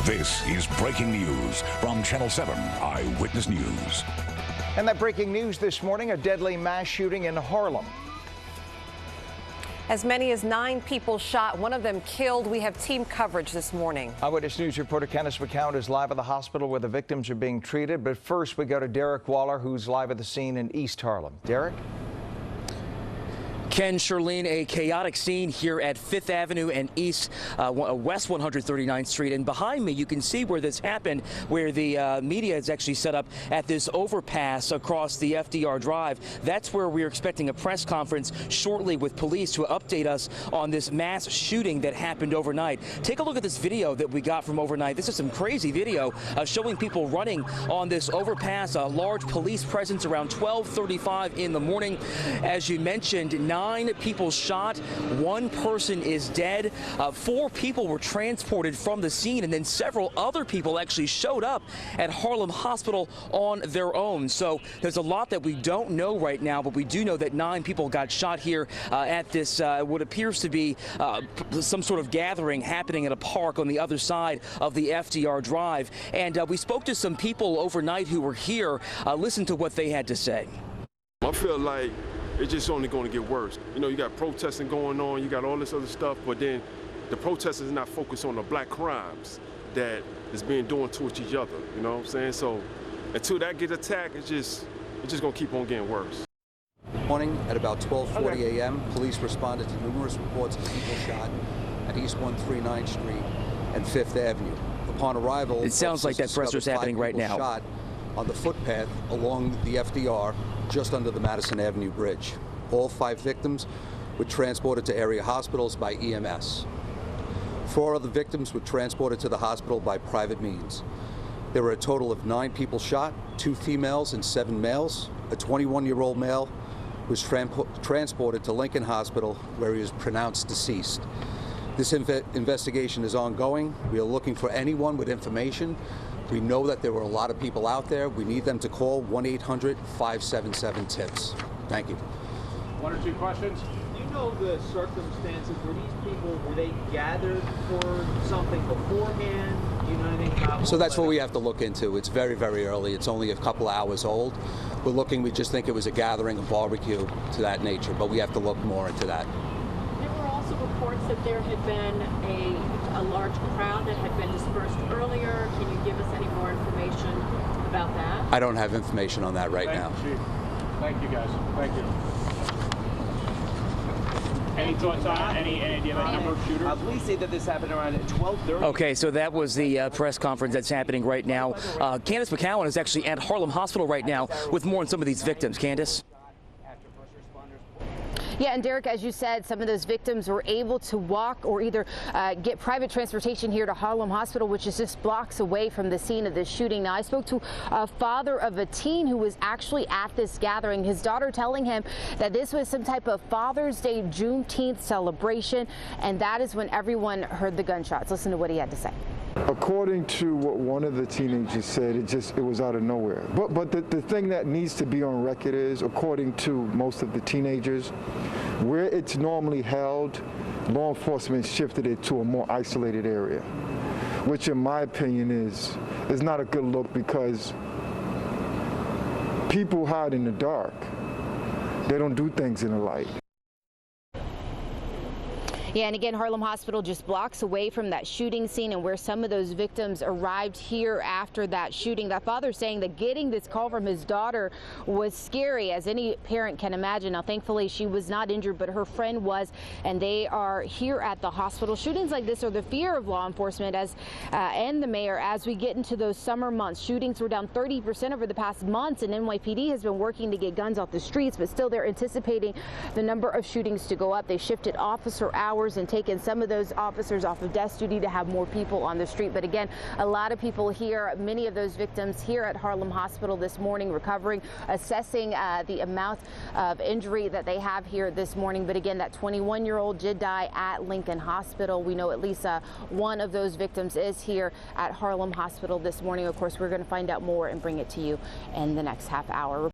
This is breaking news from Channel 7 Eyewitness News. And that breaking news this morning, a deadly mass shooting in Harlem. As many as 9 people shot, one of them killed. We have team coverage this morning. Eyewitness News reporter Candace McGee is live at the hospital where the victims are being treated. But first, we go to Derick Waller, who's live at the scene in East Harlem. Derick? Ken, Charlene, a chaotic scene here at 5th Avenue and West 139th Street. And behind me, you can see where this happened, where the media is actually set up at this overpass across the FDR Drive. That's where we're expecting a press conference shortly with police to update us on this mass shooting that happened overnight. Take a look at this video that we got from overnight. This is some crazy video showing people running on this overpass, a large police presence around 12:35 in the morning. As you mentioned, 9 people shot, 1 person is dead, 4 people were transported from the scene, and then several other people actually showed up at Harlem Hospital on their own. So there's a lot that we don't know right now, but we do know that 9 people got shot here at this what appears to be some sort of gathering happening at a park on the other side of the FDR Drive. And we spoke to some people overnight who were here. Listen to what they had to say. I feel like it's just only going to get worse. You know, you got protesting going on, you got all this other stuff, but then the protesters is not focused on the black crimes that is being done towards each other, you know what I'm saying? So until that gets attacked, it's just going to keep on getting worse. Morning at about 12:40 a.m., police responded to numerous reports of people shot at East 139th Street and 5th Avenue. Upon arrival, it sounds like that pressure is happening right now. Shot on the footpath along the FDR, just under the Madison Avenue Bridge. All 5 victims were transported to area hospitals by EMS. 4 other victims were transported to the hospital by private means. There were a total of 9 people shot, 2 females and 7 males. A 21-year-old male was transported to Lincoln Hospital, where he was pronounced deceased. This investigation is ongoing. We are looking for anyone with information. We know that there were a lot of people out there. We need them to call 1-800-577-TIPS. Thank you. 1 or 2 questions? Do you know the circumstances? Were these people, were they gathered for something beforehand? Do you know anything about? So that's what we have to look into. It's very, very early. It's only a couple hours old. We just think it was a gathering, a barbecue, to that nature, but we have to look more into that. There were also reports that there had been a large crowd that had been dispersed earlier. Can you give us any more information about that? I don't have information on that right now. Chief. Thank you, guys. Thank you. Any thoughts on any idea about number of shooters? Police say that this happened around 12:30. Okay, so that was the press conference that's happening right now. Candace McGee is actually at Harlem Hospital right now with more on some of these victims. Candace? Yeah, and Derick, as you said, some of those victims were able to walk or either get private transportation here to Harlem Hospital, which is just blocks away from the scene of this shooting. Now, I spoke to a father of a teen who was actually at this gathering, his daughter telling him that this was some type of Father's Day Juneteenth celebration, and that is when everyone heard the gunshots. Listen to what he had to say. According to what one of the teenagers said, it was out of nowhere. But the thing that needs to be on record is, according to most of the teenagers, where it's normally held, law enforcement shifted it to a more isolated area, which in my opinion is not a good look, because people hide in the dark. They don't do things in the light. Yeah, and again, Harlem Hospital just blocks away from that shooting scene and where some of those victims arrived here after that shooting. That father saying that getting this call from his daughter was scary, as any parent can imagine. Now, thankfully, she was not injured, but her friend was, and they are here at the hospital. Shootings like this are the fear of law enforcement and the mayor as we get into those summer months. Shootings were down 30% over the past months, and NYPD has been working to get guns off the streets, but still they're anticipating the number of shootings to go up. They shifted officer hours and taken some of those officers off of desk duty to have more people on the street. But again, a lot of people here, many of those victims here at Harlem Hospital this morning, recovering, assessing the amount of injury that they have here this morning. But again, that 21-year-old did die at Lincoln Hospital. We know at least one of those victims is here at Harlem Hospital this morning. Of course, we're going to find out more and bring it to you in the next half hour.